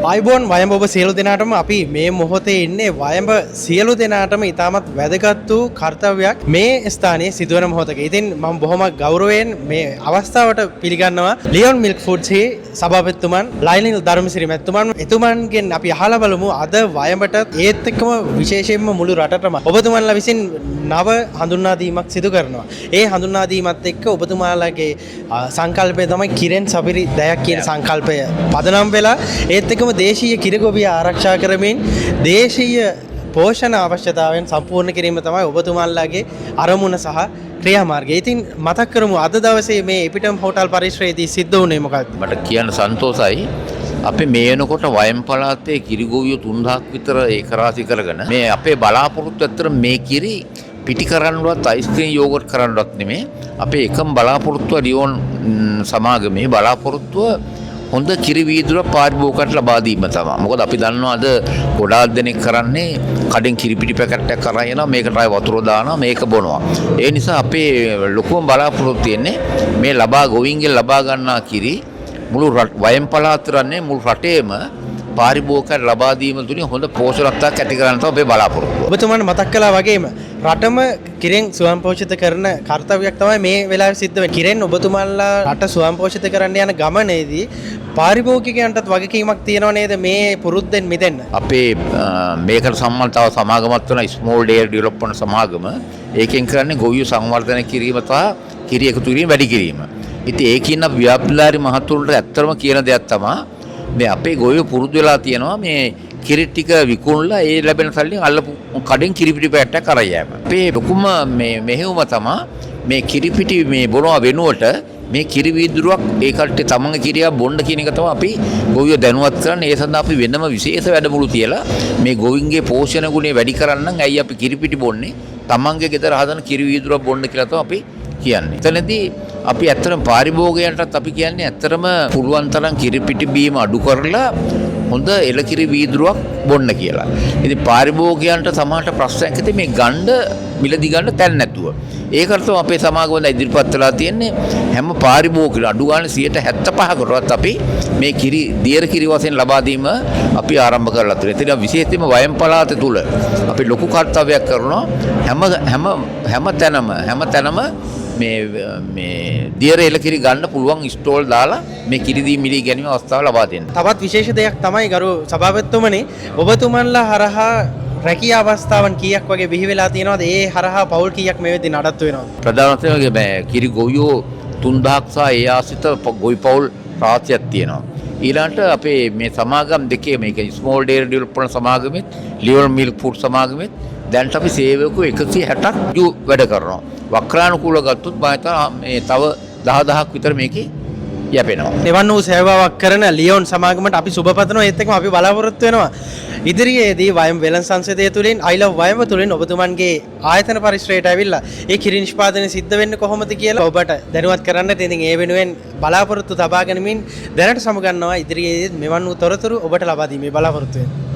ආයිබෝන් වයඹ ඔබ සියලු දෙනාටම අපි මේ මොහොතේ ඉන්නේ වයඹ සියලු දෙනාටම ඉතාමත් වැදගත් වූ කර්තව්‍යයක් මේ ස්ථානයේ සිදුවන මොහොතක. ඉතින් මම බොහොම ගෞරවයෙන් මේ අවස්ථාවට පිළිගන්නවා ලියොන් මිල්ක් ෆුඩ්ස්හි සභාපතිතුමන් ලයිනිල් ධර්මසිරි මැතිතුමන්. එතුමන්ගෙන් අපි අහලා බලමු අද වයඹට ඒත් එක්කම විශේෂයෙන්ම මුළු රටටම ඔබතුමන්ලා විසින් නව හඳුන්වා දීමක් සිදු කරනවා. ඒ හඳුන්වා දීමත් එක්ක ඔබතුමාලාගේ සංකල්පය තමයි කිරෙන් සපිරි දයක් කියන සංකල්පය පදනම් වෙලා ඒත් එක්කම දේශීය කිරිගොවිය ආරක්ෂා කරමින් දේශීය පෝෂණ අවශ්‍යතාවයන් සම්පූර්ණ කිරීම තමයි ඔබතුමාලාගේ අරමුණ සහ ක්‍රියාමාර්ගය. ඉතින් මතක් කරමු අද දවසේ මේ එපිටම් හෝටල් පරිශ්‍රයේදී සිද්ධ වුණේ මොකක්ද? මට කියන්න සන්තෝෂයි. අපි මේ වෙනකොට වයම් පළාතේ කිරිගොවියෝ 3000ක් විතර ඒක රාශි කරගෙන මේ අපේ බලාපොරොත්තු ඇත්තට මේ කිරි පිටි කරන්නවත් අයිස්ක්‍රීම් යෝගට් කරන්නවත් නෙමෙයි. අපේ එකම බලාපොරොත්තුව ලියොන් සමාගමේ බලාපොරොත්තුව හොඳ කිරි වීදුරුවක් පාරිභෝගිකයන්ට ලබා දීම තමයි. මොකද අපි දන්නවා අද ගොඩාක් දෙනෙක් කරන්නේ කඩෙන් කිරි පිටි පැකට් එකක් අරන් එනවා මේකට ආය වතුර දානවා මේක බොනවා. ඒ නිසා අපේ ලොකුම බලාපොරොත්තු වෙන්නේ මේ ගොවීන්ගෙන් ලබා ගන්නා කිරි මුළු වයම් පළාතරන්නේ මුළු රටේම පාරිභෝගිකයන්ට ලබා දීම තුලින් හොඳ පෝෂණත්වයක් ඇති කරගන්න තමයි අපේ බලාපොරොත්තුව. ඔබතුමාට මතක් කළා වගේම රටම කිරෙන් ස්වයංපෝෂිත කරන කාර්යයක් තමයි මේ වෙලාවේ සිද්ධ වෙන්නේ. කිරෙන් ඔබතුමාලා රට ස්වයංපෝෂිත කරන්න යන ගමනේදී පාරිභෝගිකයන්ටත් වගකීමක් තියෙනව නේද මේ පුරුද්දෙන් මිදෙන්න? අපේ මේකට සම්බන්ධ තව සමාගමක් වෙන ස්මෝල් ඩේරි ඩෙවලොප්මන්ට් සමාගම ඒකෙන් කරන්නේ ගොවියෝ සංවර්ධනය කිරීම සහ කිරි එකතු කිරීම වැඩි කිරීම. ඉතින් ඒකින් අපි ව්‍යාපෘතිලාරි මහතුරුන්ට ඇත්තම කියන දෙයක් තමයි මේ අපේ ගොවියෝ පුරුදු වෙලා තියෙනවා මේ කිරි ටික විකුණලා ඒ ලැබෙන සල්ලෙන් අල්ලපු කඩෙන් කිරිපිටි පැට්ටක් අරන් යෑම. අපේ ලොකුම මේ මෙහෙයුම තමයි මේ කිරිපිටි මේ බොනවා වෙනුවට මේ කිරි වීදුරුවක් ඒ කට්ටිය තමන්ගේ කිරිය බොන්න කියන එක තමයි අපි ගොවියෝ දැනුවත් කරන්නේ. ඒ සඳහා අපි වෙනම විශේෂ වැඩමුළු තියලා මේ ගොවින්ගේ පෝෂණ ගුණය වැඩි කරන්න ඇයි අපි කිරිපිටි බොන්නේ? තමන්ගේ ගෙදර හදන කිරි වීදුරුවක් බොන්න කියලා තමයි අපි කියන්නේ. එතනදී අපි ඇත්තටම පාරිභෝගිකයන්ටත් අපි කියන්නේ ඇත්තටම පුළුවන් තරම් කිරිපිටි බීම අඩු කරලා හොඳ එළකිරි වීදුරුවක් බොන්න කියලා. ඉතින් පාරිභෝගිකයන්ට සමහරට ප්‍රශ්නයක් ඇති මේ ගණ්ඩ මිලදි ගන්න තැන් නැතුව. ඒකට තමයි අපේ සමාගම දැන් ඉදිරිපත් වෙලා තියෙන්නේ හැම පාරිභෝගිකයකට අඩු ගන්න 75%කටවත් අපි මේ කිරි දියර කිරි වශයෙන් ලබා දීම අපි ආරම්භ කරලා තියෙනවා. ඉතින් විශේෂයෙන්ම වයම් පළාත තුල අපි ලොකු කාර්යයක් කරනවා හැම තැනම මේ දියර එළකිරි ගන්න පුළුවන් ස්ටෝල් දාලා මේ කිරිදී මිලී ගැනීම අවස්ථාව ලබා දෙන්න. තවත් විශේෂ දෙයක් තමයි ගරු සභාපතිතුමනි ඔබතුමන්ලා හරහා රැකියා අවස්ථාවන් කීයක් වගේ බිහි වෙලා තියෙනවද? ඒ හරහා පවුල් කීයක් මේ වෙද්දී නඩත්තු වෙනවද? ප්‍රධාන වශයෙන් මේ කිරි ගොවියෝ 3000ක් සහ ඒ ආසිත ගොවි පවුල් රාශියක් තියෙනවා. ඊළඟට අපේ මේ සමාගම් දෙකේ මේක ස්මෝල් ඩේරි ඩෙවලොප්මන්ට් සමාගමෙත් ලියොන් මිල්ක් ෆුඩ් සමාගමෙත් දැන්ට අපි සේවකයෝ 160ක් වැඩ කරනවා. වක්‍රානුකූල ගත්තොත් මේ තව 10000ක් විතර මේකේ යැපෙනවා. එවන් වූ සේවාවක් කරන ලියොන් සමාගමට අපි සුබ පතනවා. ඒත් එක්කම අපි බලාපොරොත්තු වෙනවා ඉදිරියේදී වයම් වෙළඳ සංසදය තුලින් I love වයඹ තුලින් ඔබතුමන්ගේ ආයතන පරිශ්‍රයට ඇවිල්ලා ඒ කිරි නිෂ්පාදනය සිද්ධ වෙන්නේ කොහොමද කියලා ඔබට දැනුවත් කරන්නට ඉතින් ඒ වෙනුවෙන් බලාපොරොත්තු තබා ගැනීමෙන් දැනට සමුගන්නවා ඉදිරියේදී මෙවන් වූ තොරතුරු ඔබට ලබා දීමේ බලාපොරොත්තු වෙනවා.